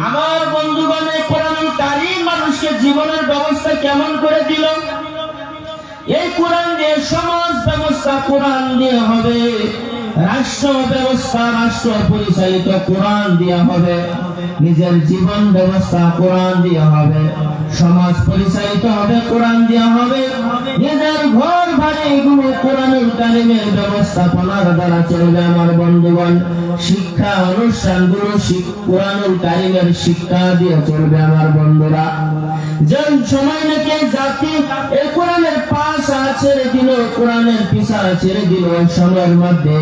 আমার বন্ধুগণ, কোরআনুল কারীম মানুষকে জীবনের ব্যবস্থা কেমন করে দিল। এই কোরআন দিয়ে সমাজ ব্যবস্থা কোরআন দিয়ে হবে, রাষ্ট্র ব্যবস্থা রাষ্ট্র পরিচালিত কোরআন দিয়ে হবে, নিজের জীবন ব্যবস্থা কোরআন দিয়ে হবে, সমাজ পরিচালিত হবে কোরআন দিয়ে হবে, নিজের ঘর বাড়িগুলো কোরআনুল কারীমের ব্যবস্থাপনার দ্বারা চলবে। আমার বন্ধুগণ, শিক্ষা অনুষ্ঠানগুলো কোরআনুল কারীমের শিক্ষা দিয়ে চলবে। আমার বন্ধুরা, যে সময় নাকি জাতি এই কোরআনের পাশা ছেড়ে দিল, কোরআনের পিছা ছেড়ে দিল, ওই সময়ের মধ্যে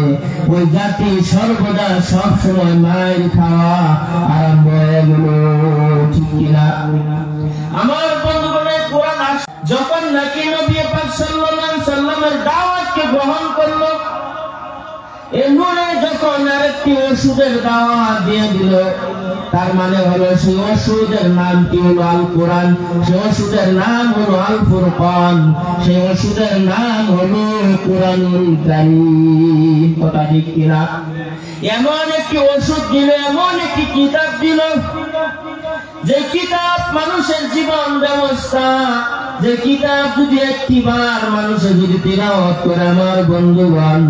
ওই জাতি সর্বদা সব সময় মায়ের খাওয়া আরম্ভ হয়ে গেল, ঠিক কিনা? আমার বন্ধুগণ, কোরআন যখন নাকি নবী পাক সাল্লাল্লাহু আলাইহি সাল্লামের দাওয়াতকে গ্রহণ করলো, এরপরে যখন আরেকটি ওষুধের দাওয়াত দিয়ে দিল, তার মানে হলো সেই ওষুধের নাম কি হলো আল কোরআন, সেই ওষুধের নাম হলো আল ফুরকান, সেই ওষুধের নাম হলো কোরআনুল কারীম। কথা ঠিক কিনা? এমন একটি ওষুধ দিল, এমন একটি কিতাব দিল, যে কিতাব মানুষের জীবন ব্যবস্থা, যে কিতাব যদি একটিবার মানুষের যদি তিলাওয়াত করে, আমার বন্ধুগণ,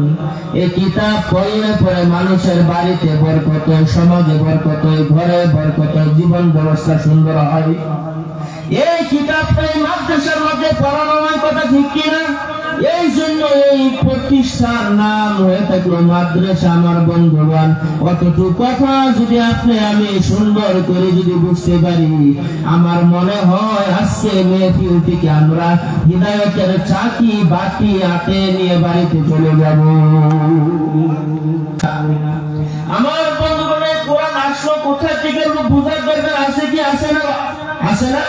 এই কিতাব পড়লে পরে মানুষের বাড়িতে বরকত, সমাজে বরকত, ঘরে বরকত, জীবন ব্যবস্থা সুন্দর হয়। এই কিতাবটাই মাদ্রাসার মধ্যে পড়ানো হয়, কথা ঠিক কিনা? এই জন্য এই প্রতিষ্ঠার নাম হয়ে থাকলো মাদ্রাসা। আমার বন্ধুগণ, কতটুকু কথা যদি আপনি আমি সুন্দর করে যদি বুঝতে পারি, আমার মনে হয় আজকে মেহফিল থেকে আমরা হিদায়াতের চাকি বাটি হাতে নিয়ে বাড়িতে চলে যাব। আমার বন্ধুগণ, কোরআন আসলো কোথা থেকে বুঝার দরকার আছে কি আছে না? আছে না?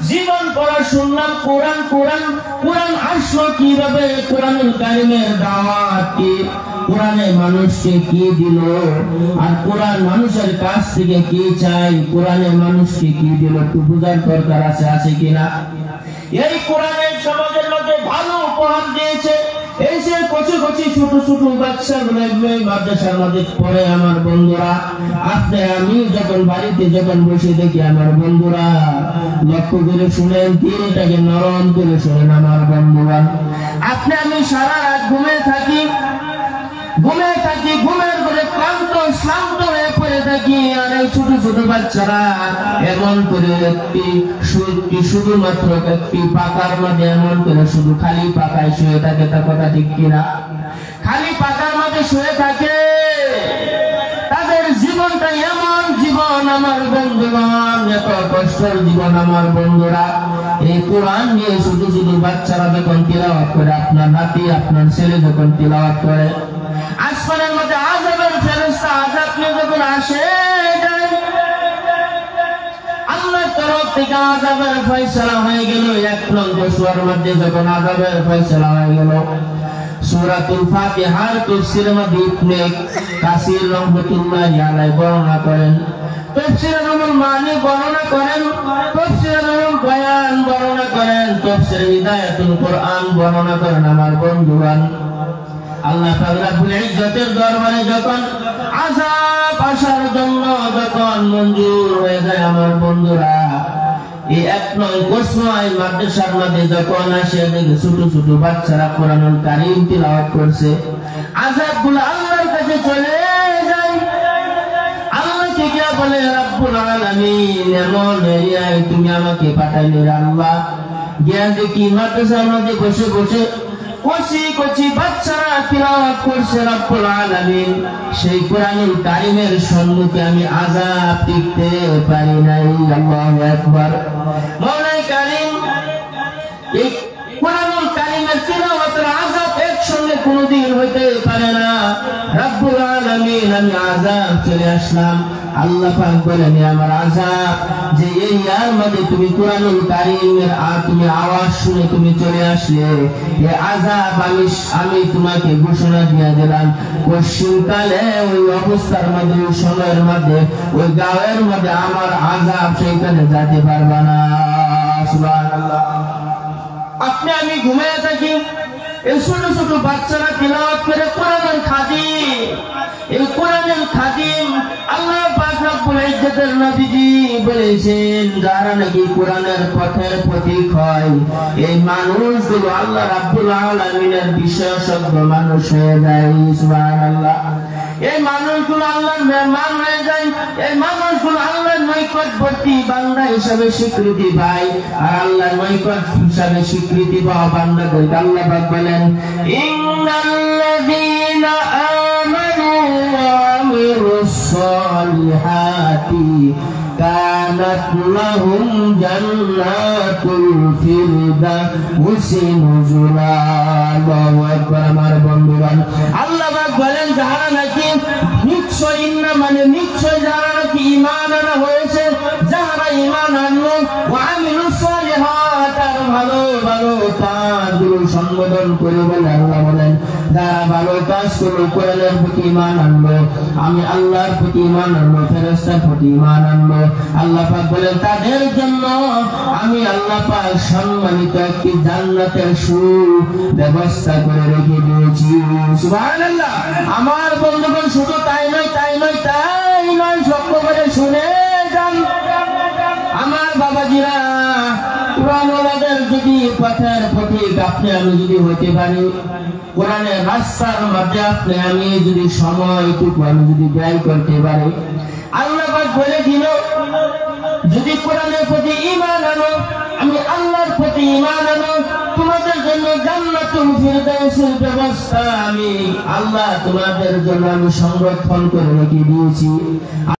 জীবন পড়া শুনলাম কোরআন, কোরআন কোরআন আসলো কিভাবে, কোরআনুল কারীমের দাওয়াত কি, কোরআনে মানুষকে কি দিল, আর কোরআন মানুষের কাছ থেকে কি চাই, কোরআনে মানুষকে কি দিল, একটু বুঝার দরকার আছে, আছে কিনা? এই কোরআনের সমাজের মধ্যে ভালো উপহার দিয়েছে। এই যে কচি কচি ছোট ছোট বাচ্চাগুলো মাদ্রাসার মধ্যে পড়ে, আমার বন্ধুরা, আপনি আমি যখন বাড়িতে যখন বসে দেখি, আমার বন্ধুরা লক্ষ্য করে শুনেন, দিলটাকে নরম করে শুনেন। আমার বন্ধুরা, আপনি আমি সারা রাত ঘুমিয়ে থাকি, ঘুমের করে ক্লান্ত শ্রান্ত হয়ে পড়ে থাকি, আর এই ছোট ছোট বাচ্চারা এমন করে একটি শুধুমাত্র একটি পাকার মধ্যে এমন করে শুধু খালি পাকায় শুয়ে থাকে। তার কথা ঠিক কিনা? খালি পাকার মধ্যে শুয়ে থাকে, তাদের জীবনটা এমন জীবন, আমার বন্ধুগণ, এত কষ্টের জীবন। আমার বন্ধুরা, এই কোরআন নিয়ে শুধু শুধু বাচ্চারা যখন তিলাওয়াত করে, আপনার নাতি আপনার ছেলে যখন তিলাওয়াত করে, আসমানের মধ্যে আযাবের ফেরেশতা আযাব নিয়ে যখন আসে, আল্লাহর তরফ থেকে আযাবের ফয়সালা হয়ে গেল। এক নম্বর সূরার মধ্যে যখন আযাবের ফয়সালা হয়ে গেল, সূরাতুল ফাতিহার তাফসীরের মধ্যে ইবনে কাসির রাহমাতুল্লাহি আলাইহি বর্ণনা করেন, তাফসীরুল মানি বর্ণনা করেন, তাফসীরুল বায়ান বর্ণনা করেন, তাফসীর হিদায়াতুল কোরআন বর্ণনা করেন। আমার বন্ধুগণ, আল্লাহ পাক রব্বুল ইজ্জতের দরবারে যখন আযাব আসার জন্য যখন মঞ্জুর হয়ে যায়, আমার বন্ধুরা, এই এক নয় কোসমাই মাদ্রাসার মধ্যে যখন আসে, দেখে ছোট ছোট বাচ্চারা কোরআনুল কারীম তিলাওয়াত করছে, আযাবগুলো আল্লাহর কাছে চলে যায়। আল্লাহ থেকে বলে, রব্বুল আলামিন, এমন এরিয়ায় তুমি আমাকে পাঠাইলে আল্লাহ, গিয়া দেখি মাদ্রাসার মধ্যে বসে বসে কচি কচি বাচ্চারা তিলাওয়াত করছে রব্বুল আলামিন। সেই কোরআনুল কারীমের সম্মুখে আমি আযাব টিকতে পারি নাই। আল্লাহু আকবার। মাওলাই কারীম, এই কোরআনুল কারীমের তিলাওয়াতের আযাব একসঙ্গে কোনোদিন হইতে পারে না। রব্বুল আলামিন, আমি আযাব চলে আসলাম। আল্লাহ পাক বলেন, আমার আযাব যে এই ইয়ার মধ্যে তুমি কোরআনুল কারীমের তুমি আওয়াজ শুনে তুমি চলে আসলে, এই আযাব আমি তোমাকে ঘোষণা দিয়ে দিলাম, পশ্চিমকালে ওই অবস্থার মধ্যে, ওই সময়ের মধ্যে, ওই গাঁয়ের মধ্যে আমার আযাব সেখানে যেতে পারবে না। সুবহানাল্লাহ। আপনি আমি ঘুমিয়ে থাকি, এই ছোট ছোট বাচ্চারা তিলাওয়াত করে কোরআনুল খাদিম, এই কোরআনুল খাদিম আল্লাহ পাক রব্বুল ইজ্জতের নবীজি বলেছেন যারা নাকি কোরআনের পথের পথিক হয় এই মানুষগুলো আল্লাহ রাব্বুল আলামিনের বিশেষজ্ঞ মানুষ হয়ে যায়। সুবহানাল্লাহ। এই মানুষগুলো আল্লাহর মেহমান হয়ে যায়, এই মানুষগুলো আল্লাহর নৈকটবর্তী বান্দা হিসাবে স্বীকৃতি পায়। আর আল্লাহর নৈকট হিসাবে স্বীকৃতি পাওয়া বান্দাদেরকে আল্লাহ পাক বলেন ইন্নাল্লাযীনা আমানু ওয়া আমিলুস সালিহাতি কানাত লাহুম জান্নাতুল ফিরদাউসি নুজুলা। আল্লাহু আকবার। আমার বন্ধুগণ, আল্লাহ পাক বলেন যারা নাকি নিশ্চয় ইন্না মানে নিশ্চয় যারা নাকি ঈমান আনা হয়েছে, যারা ঈমান আনলো ওয়া আমিলুস সালিহাত আর ভালো ভালো কাজগুলো সম্বোধন করে বলে আল্লাহ বলেন যারা ভালো কাজগুলো কোরআনের প্রতি ঈমান আনলো, আমি আল্লাহর প্রতি ঈমান আনলো, ফেরেশতার প্রতি ঈমান আনলো, আল্লাহ পাক বলেন তাদের জন্য আমি আল্লাহ পাক সম্মানিত একটি জান্নাতের সুব্যবস্থা করে রেখে দিয়েছি। সুবহানাল্লাহ। আমার বন্ধুগণ, শুধু তাই নয় সত্য করে শুনে যান আমার বাবাজিরা। কোরআনওয়ালাদের যদি পথের পথিক আপনি আমি যদি হইতে পারি, কোরআনের রাস্তার মধ্যে আপনি আমি যদি সময়টুকু আমি যদি ব্যয় করতে পারি, আল্লাহ পাক বলে দিল যদি কোরআনের প্রতি ঈমান আনো, আমি আল্লাহর প্রতি ঈমান আনো, তোমাদের জন্য জান্নাতুল ফিরদাউসের ব্যবস্থা আমি আল্লাহ তোমাদের জন্য আমি সংরক্ষণ করে রেখে দিয়েছি।